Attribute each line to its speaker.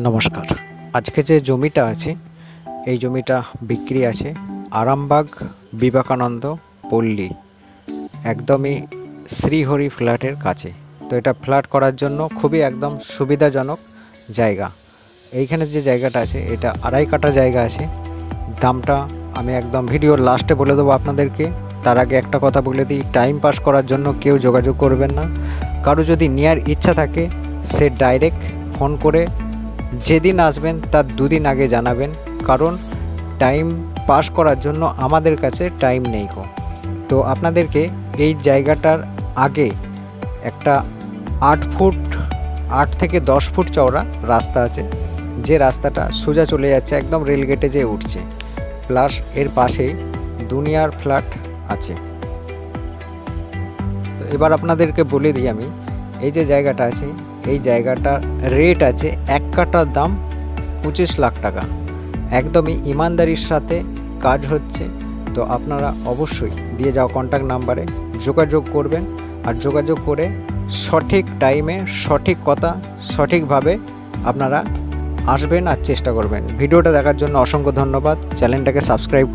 Speaker 1: নমস্কার। আজকে যে জমিটা আছে এই জমিটা বিক্রি আছে আরামবাগ বিবেকানন্দ পল্লী, একদমই শ্রীহরি ফ্ল্যাটের কাছে। তো এটা ফ্ল্যাট করার জন্য খুবই একদম সুবিধাজনক জায়গা। এইখানে যে জায়গাটা আছে এটা 2.5 কাঠা জায়গা আছে। দামটা আমি একদম ভিডিওর লাস্টে বলে দেবো আপনাদেরকে। তার আগে একটা কথা বলে দিই, টাইম পাস করার জন্য কেউ যোগাযোগ করবেন না। কারো যদি নেওয়ার ইচ্ছা থাকে সে ডাইরেক্ট ফোন করে যেদিন আসবেন তার 2 দিন আগে জানাবেন, কারণ টাইম পাস করার জন্য আমাদের কাছে টাইম নেই গো। তো আপনাদেরকে এই জায়গাটার আগে একটা 8 থেকে 10 ফুট চওড়া রাস্তা আছে, যে রাস্তাটা সোজা চলে যাচ্ছে একদম রেলগেটে যেয়ে উঠছে, প্লাস এর পাশেই দুনিয়ার ফ্ল্যাট আছে। তো এবার আপনাদেরকে বলে দিই আমি, এই যে জায়গাটা আছে এই জায়গাটার রেট আছে 1 কাঠার দাম 25 লাখ টাকা। একদমই ইমানদারির সাথে কাজ হচ্ছে। তো আপনারা অবশ্যই দিয়ে যাওয়া কন্ট্যাক্ট নাম্বারে যোগাযোগ করবেন, আর যোগাযোগ করে সঠিক টাইমে সঠিক কথা সঠিকভাবে আপনারা আসবেন আর চেষ্টা করবেন। ভিডিওটা দেখার জন্য অসংখ্য ধন্যবাদ। চ্যানেলটাকে সাবস্ক্রাইব